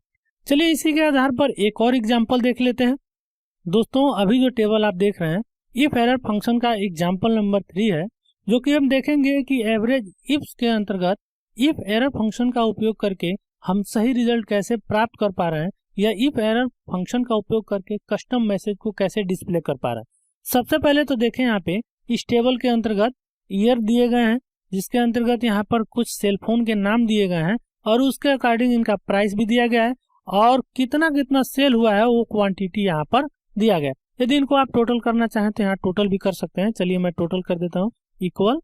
चलिए इसी के आधार पर एक और एग्जाम्पल देख लेते हैं। दोस्तों अभी जो टेबल आप देख रहे हैं इफ एरर फंक्शन का एग्जाम्पल नंबर 3 है, जो कि हम देखेंगे कि एवरेज इफ्स के अंतर्गत इफ एरर फंक्शन का उपयोग करके हम सही रिजल्ट कैसे प्राप्त कर पा रहे हैं, या इफ एरर फंक्शन का उपयोग करके कस्टम मैसेज को कैसे डिस्प्ले कर पा रहे हैं। सबसे पहले तो देखें यहाँ पे इस टेबल के अंतर्गत ईयर दिए गए हैं, जिसके अंतर्गत यहाँ पर कुछ सेलफोन के नाम दिए गए हैं और उसके अकॉर्डिंग इनका प्राइस भी दिया गया है और कितना कितना सेल हुआ है वो क्वांटिटी यहाँ पर दिया गया। यदि इनको आप टोटल करना चाहें तो यहाँ टोटल भी कर सकते हैं। चलिए मैं टोटल कर देता हूँ, इक्वल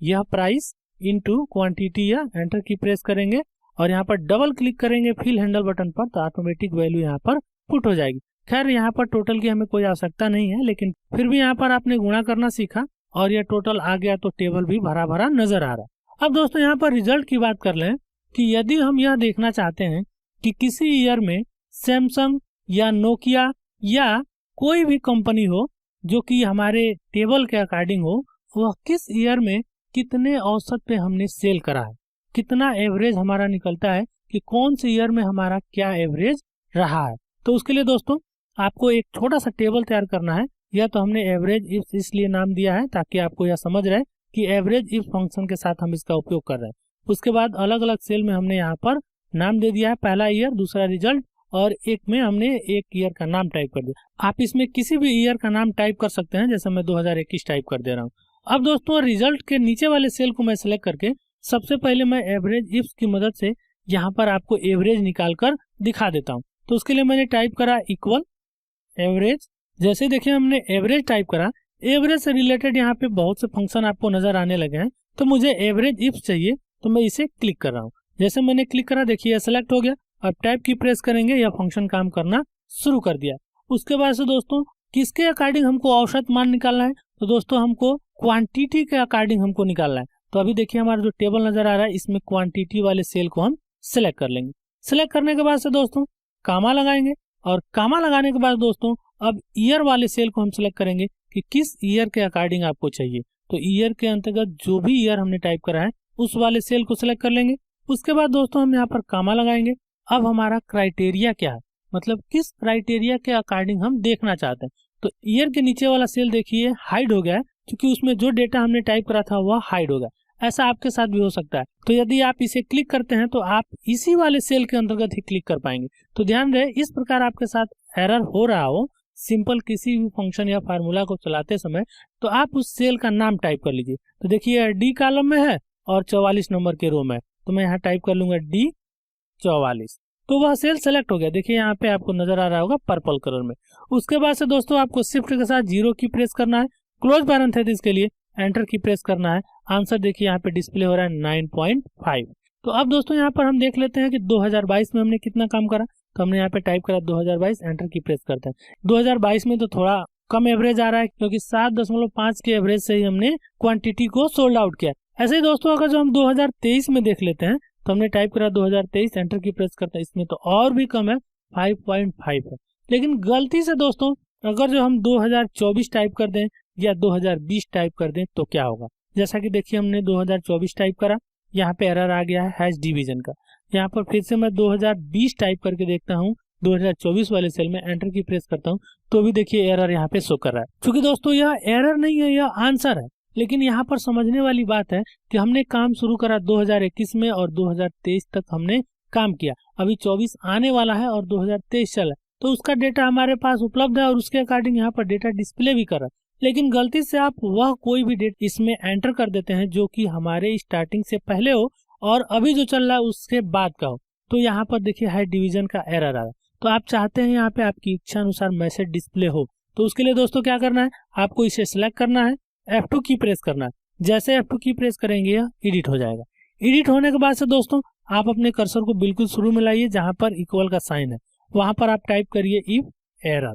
यह प्राइस इनटू क्वांटिटी, या एंटर की प्रेस करेंगे और यहाँ पर डबल क्लिक करेंगे फिल हैंडल बटन पर तो ऑटोमेटिक वैल्यू यहाँ पर पुट हो जाएगी। खैर यहाँ पर टोटल की हमें कोई आवश्यकता नहीं है, लेकिन फिर भी यहाँ पर आपने गुणा करना सीखा और यह टोटल आ गया तो टेबल भी भरा भरा नजर आ रहा है। अब दोस्तों यहाँ पर रिजल्ट की बात कर लें कि यदि हम यह देखना चाहते हैं कि किसी ईयर में सैमसंग या नोकिया या कोई भी कंपनी हो जो कि हमारे टेबल के अकॉर्डिंग हो, वह किस ईयर में कितने औसत पे हमने सेल करा है, कितना एवरेज हमारा निकलता है कि कौन से ईयर में हमारा क्या एवरेज रहा है। तो उसके लिए दोस्तों आपको एक छोटा सा टेबल तैयार करना है। या तो हमने एवरेज इफ इसलिए नाम दिया है ताकि आपको यह समझ रहे कि एवरेज इफ फंक्शन के साथ हम इसका उपयोग कर रहे हैं। उसके बाद अलग अलग सेल में हमने यहाँ पर नाम दे दिया है, पहला ईयर, दूसरा रिजल्ट, और एक में हमने एक ईयर का नाम टाइप कर दिया। आप इसमें किसी भी ईयर का नाम टाइप कर सकते हैं, जैसे मैं 2021 टाइप कर दे रहा हूँ। अब दोस्तों रिजल्ट के नीचे वाले सेल को मैं सिलेक्ट करके सबसे पहले मैं एवरेज इफ्स की मदद से यहाँ पर आपको एवरेज निकाल कर दिखा देता हूँ। तो उसके लिए मैंने टाइप करा इक्वल एवरेज। जैसे देखिए हमने एवरेज टाइप करा, एवरेज से रिलेटेड यहाँ पे बहुत से फंक्शन आपको नजर आने लगे हैं, तो मुझे एवरेज इफ चाहिए, तो मैं इसे क्लिक कर रहा हूँ। जैसे मैंने क्लिक करा, देखिए सेलेक्ट हो गया। अब टाइप की प्रेस करेंगे, यह फंक्शन काम करना शुरू कर दिया। उसके बाद से दोस्तों किसके अकॉर्डिंग हमको औसत मान निकालना है, तो दोस्तों हमको क्वांटिटी के अकॉर्डिंग हमको निकालना है। तो अभी देखिए हमारा जो टेबल नजर आ रहा है, इसमें क्वांटिटी वाले सेल को हम सिलेक्ट कर लेंगे। सिलेक्ट करने के बाद से दोस्तों कामा लगाएंगे, और कामा लगाने के बाद दोस्तों अब ईयर वाले सेल को हम सिलेक्ट करेंगे कि किस ईयर के अकॉर्डिंग आपको चाहिए। तो ईयर के अंतर्गत जो भी ईयर हमने टाइप करा है उस वाले सेल को सिलेक्ट कर लेंगे। उसके बाद दोस्तों हम यहाँ पर कामा लगाएंगे। अब हमारा क्राइटेरिया क्या है, मतलब किस क्राइटेरिया के अकॉर्डिंग हम देखना चाहते हैं। तो ईयर के नीचे वाला सेल देखिए हाइड हो गया है, क्योंकि उसमें जो डेटा हमने टाइप करा था वह हाइड हो गया। ऐसा आपके साथ भी हो सकता है। तो यदि आप इसे क्लिक करते हैं तो आप इसी वाले सेल के अंतर्गत ही क्लिक कर पाएंगे। तो ध्यान रहे, इस प्रकार आपके साथ एरर हो रहा हो सिंपल किसी भी फंक्शन या फार्मूला को चलाते समय, तो आप उस सेल का नाम टाइप कर लीजिए। तो देखिए डी कॉलम में है और 44 नंबर के रो में, तो मैं यहाँ टाइप कर लूंगा D44। तो वह सेल सेलेक्ट हो गया। देखिए यहाँ पे आपको नजर आ रहा होगा पर्पल कलर में। उसके बाद से दोस्तों आपको शिफ्ट के साथ 0 की प्रेस करना है, क्लोज पैरेंथेसिस के लिए एंटर की प्रेस करना है। आंसर देखिए यहाँ पे डिस्प्ले हो रहा है 9.5। तो अब दोस्तों यहाँ पर हम देख लेते हैं कि 2022 में हमने कितना काम करा। तो हमने यहाँ पे टाइप करा 2022, एंटर की प्रेस करते हैं। 2022 में तो थोड़ा कम एवरेज आ रहा है, क्योंकि 7.5 के एवरेज से ही हमने क्वांटिटी को सोल्ड आउट किया। ऐसे ही दोस्तों अगर जो हम 2023 में देख लेते हैं, तो हमने टाइप करा 2023, एंटर की प्रेस करते हैं। इसमें तो और भी कम है, 5.5 है। लेकिन गलती से दोस्तों अगर जो हम 2024 टाइप कर दें या 2020 टाइप कर दें तो क्या होगा। जैसा कि देखिए हमने 2024 टाइप करा, यहाँ पे एरर आ गया है हैश डिवीजन का। यहाँ पर फिर से मैं 2020 टाइप करके देखता हूँ 2024 वाले सेल में, एंटर की प्रेस करता हूँ तो भी देखिए एरर यहाँ पे शो कर रहा है। क्योंकि दोस्तों यह एरर नहीं है, यह आंसर है। लेकिन यहाँ पर समझने वाली बात है कि हमने काम शुरू करा 2021 में और 2023 तक हमने काम किया। अभी 24 आने वाला है और 2023 चला, तो उसका डेटा हमारे पास उपलब्ध है और उसके अकॉर्डिंग यहाँ पर डेटा डिस्प्ले भी कर रहा है। लेकिन गलती से आप वह कोई भी डेट इसमें एंटर कर देते हैं जो कि हमारे स्टार्टिंग से पहले हो और अभी जो चल रहा है उसके बाद का हो, तो यहाँ पर देखिए हाई डिवीजन का एरर आ रहा है। तो आप चाहते हैं यहाँ पे आपकी इच्छा अनुसार मैसेज डिस्प्ले हो, तो उसके लिए दोस्तों क्या करना है, आपको इसे सिलेक्ट करना है, F2 की प्रेस करना है। जैसे F2 की प्रेस करेंगे यह एडिट हो जाएगा। एडिट होने के बाद से दोस्तों आप अपने कर्सर को बिल्कुल शुरू में लाइए, जहां पर इक्वल का साइन है वहां पर आप टाइप करिए इफ एरर,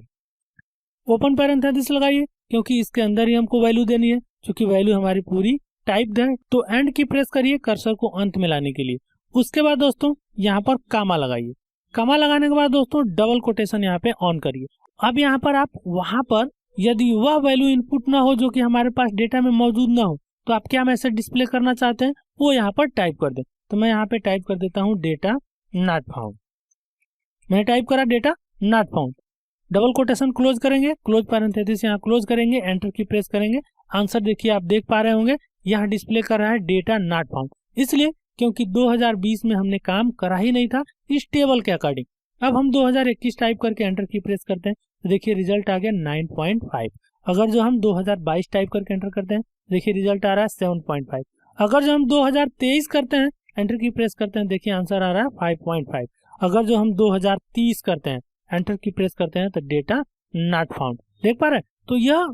ओपन पैरेंथेसिस लगाइए, क्योंकि इसके अंदर ही हमको वैल्यू देनी है, क्योंकि वैल्यू हमारी पूरी टाइप है। तो एंड की प्रेस करिए कर्सर को अंत में लाने के लिए। उसके बाद दोस्तों यहाँ पर कामा लगाइए। कामा लगाने के बाद दोस्तों डबल कोटेशन यहाँ पे ऑन करिए। अब यहाँ पर आप वहां पर यदि वह वैल्यू इनपुट ना हो जो कि हमारे पास डेटा में मौजूद ना हो, तो आप क्या मैसेज डिस्प्ले करना चाहते हैं वो यहाँ पर टाइप कर दें। तो मैं यहाँ पे टाइप कर देता हूँ डेटा नॉट फाउंड। मैंने टाइप करा data not found, double quotation close करेंगे, क्लोज पैरेंथेसिस यहाँ क्लोज करेंगे, एंटर की प्रेस करेंगे। आंसर देखिए आप देख पा रहे होंगे यहाँ डिस्प्ले कर रहा है डेटा नॉट फाउंड, इसलिए क्योंकि 2020 में हमने काम करा ही नहीं था इस टेबल के अकॉर्डिंग। अब हम 2021 टाइप करके एंटर की प्रेस करते हैं, तो देखिए रिजल्ट आ गया 9.5। अगर जो हम 2022 टाइप करके एंटर करते हैं, देखिए रिजल्ट आ रहा है 7.5। अगर जो हम 2023 करते हैं, एंटर की प्रेस करते हैं, देखिए आंसर आ रहा है 5.5। अगर जो हम 2030 करते हैं, एंटर की प्रेस करते हैं, तो डेटा नॉट फाउंड। देख पा रहे हैं, तो यह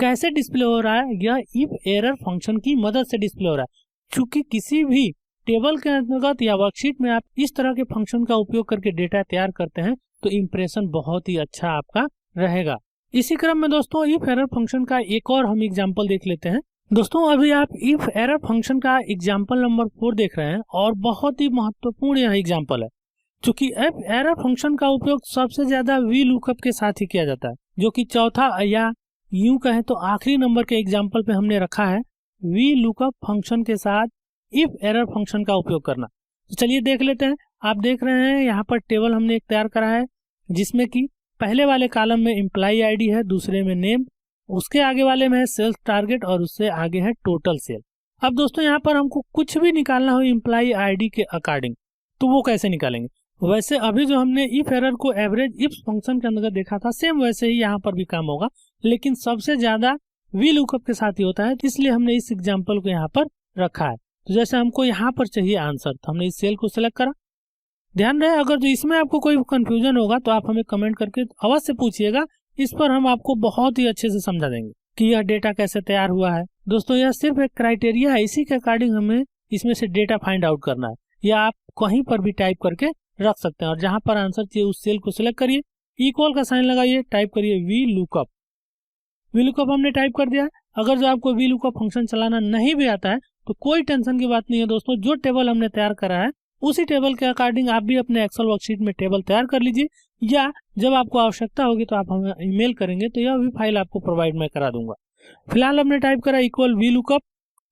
कैसे डिस्प्ले हो रहा है, यह इफ एरर फंक्शन की मदद से डिस्प्ले हो रहा है। चूंकि किसी भी टेबल के अंतर्गत या वर्कशीट में आप इस तरह के फंक्शन का उपयोग करके डेटा तैयार करते हैं, तो इंप्रेशन बहुत ही अच्छा आपका रहेगा। इसी क्रम में दोस्तों इफ एरर फंक्शन का एक और हम एग्जांपल देख लेते हैं। दोस्तों अभी आप इफ एरर फंक्शन का एग्जांपल नंबर 4 देख रहे हैं और बहुत ही महत्वपूर्ण यह एग्जांपल है, क्योंकि इफ एरर फंक्शन का उपयोग सबसे ज्यादा वी लुकअप के साथ ही किया जाता है, जो कि चौथा या यूं कहें तो आखिरी नंबर के एग्जाम्पल पे हमने रखा है वी लुकअप फंक्शन के साथ इफ एरर फंक्शन का उपयोग करना। तो चलिए देख लेते हैं। आप देख रहे हैं यहाँ पर टेबल हमने एक तैयार करा है, जिसमें कि पहले वाले कॉलम में एम्प्लॉय आईडी है, दूसरे में नेम, उसके आगे वाले में है सेल्स टारगेट और उससे आगे है टोटल सेल। अब दोस्तों यहाँ पर हमको कुछ भी निकालना हो एम्प्लॉय आईडी के अकॉर्डिंग, तो वो कैसे निकालेंगे। वैसे अभी जो हमने इफ एरर को एवरेज इफ फंक्शन के अंदर देखा था, सेम वैसे ही यहाँ पर भी काम होगा, लेकिन सबसे ज्यादा वी लुकअप के साथ ही होता है, इसलिए हमने इस एग्जाम्पल को यहाँ पर रखा है। तो जैसे हमको यहाँ पर चाहिए आंसर, तो हमने इस सेल को सिलेक्ट करा। ध्यान रहे अगर जो इसमें आपको कोई कंफ्यूजन होगा तो आप हमें कमेंट करके अवश्य पूछिएगा, इस पर हम आपको बहुत ही अच्छे से समझा देंगे कि यह डेटा कैसे तैयार हुआ है, दोस्तों यह सिर्फ एक क्राइटेरिया है, इसी के अकॉर्डिंग हमें इसमें से डेटा फाइंड आउट करना है, या आप कहीं पर भी टाइप करके रख सकते हैं। और जहां पर आंसर चाहिए उस सेल को सिलेक्ट करिए, इक्वल का साइन लगाइए, टाइप करिए वी लुकअप। वी लुकअप हमने टाइप कर दिया। अगर जो आपको वी लुकअप फंक्शन चलाना नहीं भी आता है तो कोई टेंशन की बात नहीं है दोस्तों, जो टेबल हमने तैयार करा है उसी टेबल के अकॉर्डिंग आप भी अपने एक्सेल वर्कशीट में टेबल तैयार कर लीजिए, या जब आपको आवश्यकता होगी तो आप हमें ईमेल करेंगे तो यह भी फाइल आपको प्रोवाइड मैं करा दूंगा। फिलहाल हमने टाइप करा इक्वल वी लुकअप,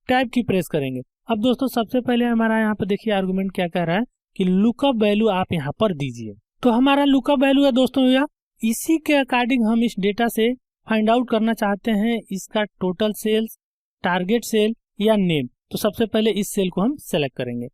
टाइप की प्रेस करेंगे। अब दोस्तों सबसे पहले हमारा यहाँ पे देखिए आर्गुमेंट क्या कह रहा है कि लुकअप वैल्यू आप यहाँ पर दीजिए। तो हमारा लुकअप वैल्यू है दोस्तों यह, इसी के अकॉर्डिंग हम इस डेटा से फाइंड आउट करना चाहते हैं इसका टोटल सेल्स, टारगेट सेल या नेम। तो सबसे पहले इस सेल को हम सेलेक्ट करेंगे,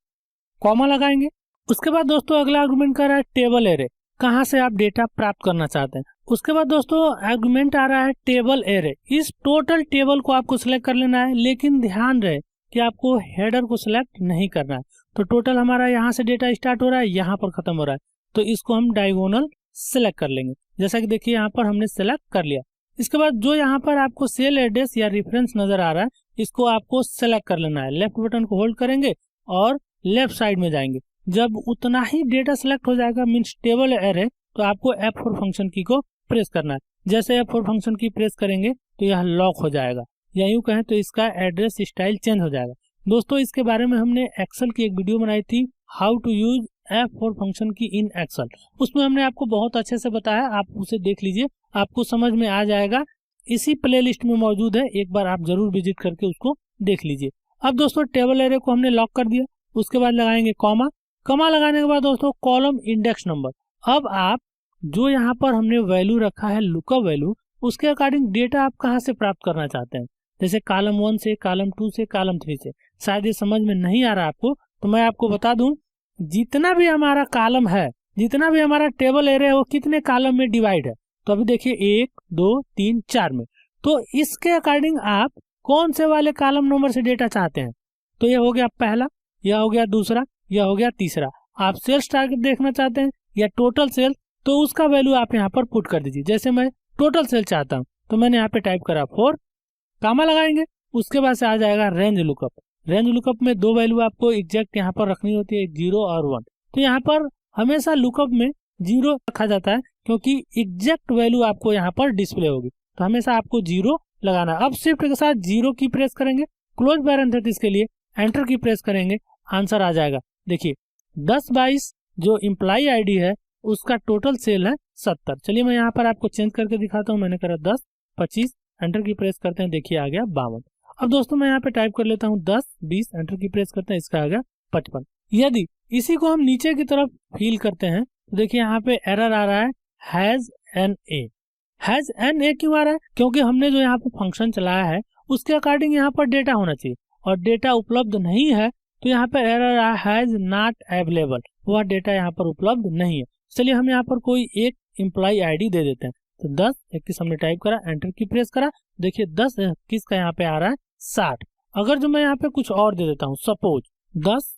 कॉमा लगाएंगे। उसके बाद दोस्तों अगला आर्गुमेंट कर रहा है टेबल एरे, कहाँ से आप डेटा प्राप्त करना चाहते हैं। उसके बाद दोस्तों आर्गुमेंट आ रहा है टेबल एरे, इस टोटल टेबल को आपको सिलेक्ट कर लेना है, लेकिन ध्यान रहे कि आपको हेडर को सिलेक्ट नहीं करना है। तो टोटल हमारा यहाँ से डेटा स्टार्ट हो रहा है, यहाँ पर खत्म हो रहा है, तो इसको हम डायगोनल सिलेक्ट कर लेंगे। जैसा कि देखिए यहाँ पर हमने सिलेक्ट कर लिया। इसके बाद जो यहाँ पर आपको सेल एड्रेस या रेफरेंस नजर आ रहा है इसको आपको सेलेक्ट कर लेना है। लेफ्ट बटन को होल्ड करेंगे और लेफ्ट साइड में जाएंगे। जब उतना ही डेटा सेलेक्ट हो जाएगा मीन्स टेबल एरे, तो आपको F4 फंक्शन की को प्रेस करना है। जैसे F4 फंक्शन की प्रेस करेंगे तो यह लॉक हो जाएगा, या यूं कहें तो इसका एड्रेस स्टाइल चेंज हो जाएगा। दोस्तों इसके बारे में हमने एक्सेल की एक वीडियो बनाई थी, how to use F4 function की इन एक्सेल, उसमें हमने आपको बहुत अच्छे से बताया, आप उसे देख लीजिए, आपको समझ में आ जाएगा। इसी प्लेलिस्ट में मौजूद है, एक बार आप जरूर विजिट करके उसको देख लीजिए। अब दोस्तों टेबल एरे को हमने लॉक कर दिया। उसके बाद लगाएंगे कॉमा, कॉमा लगाने के बाद दोस्तों कॉलम इंडेक्स नंबर। अब आप जो यहाँ पर हमने वैल्यू रखा है लुकअप वैल्यू, उसके अकॉर्डिंग डेटा आप कहाँ से प्राप्त करना चाहते हैं, जैसे कॉलम 1 से, कॉलम 2 से, कॉलम 3 से। शायद ये समझ में नहीं आ रहा आपको, तो मैं आपको बता दूं, जितना भी हमारा कॉलम है, जितना भी हमारा टेबल एरे है वो कितने कॉलम में डिवाइड है। तो अभी देखिए 1 2 3 4 में, तो इसके अकॉर्डिंग आप कौन से वाले कॉलम नंबर से डेटा चाहते हैं। तो ये हो गया पहला, यह हो गया दूसरा, यह हो गया तीसरा। आप सेल्स टारगेट देखना चाहते हैं या टोटल सेल, तो उसका वैल्यू आप यहाँ पर पुट कर दीजिए। जैसे मैं टोटल सेल चाहता हूँ तो मैंने यहाँ पे टाइप करा 4, कामा लगाएंगे। उसके बाद से आ जाएगा रेंज लुकअप। रेंज लुकअप में दो वैल्यू आपको एग्जैक्ट यहाँ पर रखनी होती है, 0 और 1। तो यहाँ पर हमेशा लुकअप में 0 रखा जाता है क्योंकि एग्जैक्ट वैल्यू आपको यहाँ पर डिस्प्ले होगी, तो हमेशा आपको 0 लगाना है। अब शिफ्ट के साथ 0 की प्रेस करेंगे, क्लोज पैरेंथेसिस के लिए एंटर की प्रेस करेंगे, आंसर आ जाएगा। देखिए 10/22 जो इम्प्लाई आईडी है उसका टोटल सेल है 70। चलिए मैं यहाँ पर आपको चेंज करके दिखाता हूँ। मैंने करा 10 25, एंटर की प्रेस करते हैं, देखिए आ गया 52। अब दोस्तों मैं यहाँ पे टाइप कर लेता हूँ 10 20, एंटर की प्रेस करते हैं, इसका आ गया 55। यदि इसी को हम नीचे की तरफ फील करते हैं तो देखिए यहाँ पे एरर आ रहा है, hash N A. Hash N A क्यों आ रहा है? क्योंकि हमने जो यहाँ पे फंक्शन चलाया है उसके अकॉर्डिंग यहाँ पर डेटा होना चाहिए, और डेटा उपलब्ध नहीं है तो यहाँ पे एरर आया हैज नॉट अवेलेबल, वह डेटा यहाँ पर उपलब्ध नहीं है। चलिए हम यहाँ पर कोई एक एम्प्लॉय आईडी दे देते हैं। तो 10 21 हमने टाइप करा, एंटर की प्रेस करा, देखिए 10 21 का यहाँ पे आ रहा है 60। अगर जो मैं यहाँ पे कुछ और दे देता हूँ, सपोज 10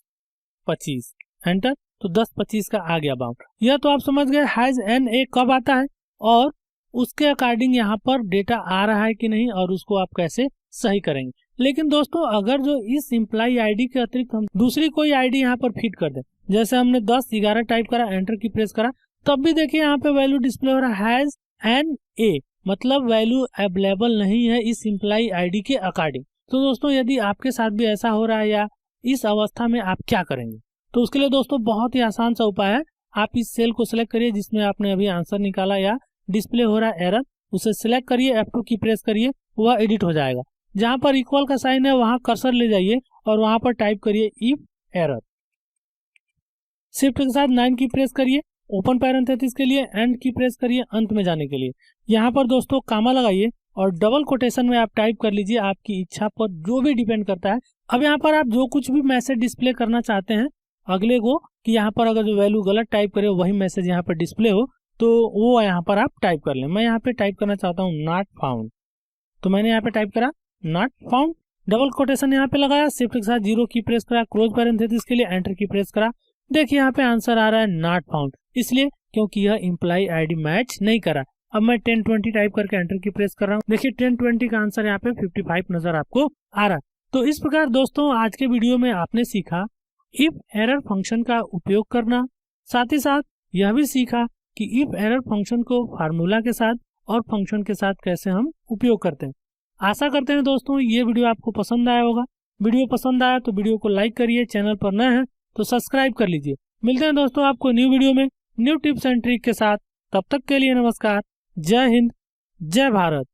25, एंटर, तो 10 25 का आ गया बाउंड। यह तो आप समझ गए हैज एन ए कब आता है और उसके अकॉर्डिंग यहाँ पर डेटा आ रहा है कि नहीं, और उसको आप कैसे सही करेंगे। लेकिन दोस्तों अगर जो इस एम्प्लॉय आईडी के अतिरिक्त हम दूसरी कोई आईडी यहाँ पर फीड कर दें, जैसे हमने 10 11 टाइप करा, एंटर की प्रेस करा, तब भी देखिए यहाँ पे वैल्यू डिस्प्ले हो रहा है हैज एन ए, मतलब वैल्यू अवेलेबल नहीं है इस एम्प्लॉय आईडी के अकॉर्डिंग। तो दोस्तों यदि आपके साथ भी ऐसा हो रहा है या इस अवस्था में आप क्या करेंगे, तो उसके लिए दोस्तों बहुत ही आसान सा उपाय है। आप इस सेल को सिलेक्ट करिए जिसमें आपने अभी आंसर निकाला या डिस्प्ले हो रहा है एरर, उसे सिलेक्ट करिए, F2 की प्रेस करिए, वह एडिट हो जाएगा। जहां पर इक्वल का साइन है वहां कर्सर ले जाइए और वहां पर टाइप करिए इफ एरर। शिफ्ट के साथ 9 की प्रेस करिए, ओपन पैरेंथेसिस के लिए, एंड की प्रेस करिए अंत में जाने के लिए। यहाँ पर दोस्तों कामा लगाइए और डबल कोटेशन में आप टाइप कर लीजिए, आपकी इच्छा पर जो भी डिपेंड करता है। अब यहाँ पर आप जो कुछ भी मैसेज डिस्प्ले करना चाहते हैं अगले को, कि यहाँ पर अगर जो वैल्यू गलत टाइप करे वही मैसेज यहाँ पर डिस्प्ले हो, तो वो यहाँ पर आप टाइप कर लें। मैं यहाँ पे टाइप करना चाहता हूँ नॉट फाउंड, तो मैंने यहाँ पे टाइप करा नॉट फाउंड, डबल कोटेशन यहाँ पे लगाया, शिफ्ट के साथ 0 की प्रेस करा, क्लोज पैरेंथेसिस के लिए एंटर की प्रेस करा। देखिए यहाँ पे आंसर आ रहा है नॉट फाउंड, इसलिए क्योंकि यह एम्प्लॉय आईडी मैच नहीं करा। अब मैं 1020 टाइप करके एंटर की प्रेस कर रहा हूँ। देखिए 1020 का आंसर यहाँ पे 55 नजर आपको आ रहा है। तो इस प्रकार दोस्तों आज के वीडियो में आपने सीखा इफ एरर फंक्शन का उपयोग करना, साथ ही साथ यह भी सीखा कि इफ एरर फंक्शन को फार्मूला के साथ और फंक्शन के साथ कैसे हम उपयोग करते हैं। आशा करते हैं दोस्तों ये वीडियो आपको पसंद आया होगा। वीडियो पसंद आया तो वीडियो को लाइक करिए, चैनल पर नए हैं तो सब्सक्राइब कर लीजिए। मिलते हैं दोस्तों आपको न्यू वीडियो में न्यू टिप्स एंड ट्रिक के साथ। तब तक के लिए नमस्कार, जय हिंद, जय भारत।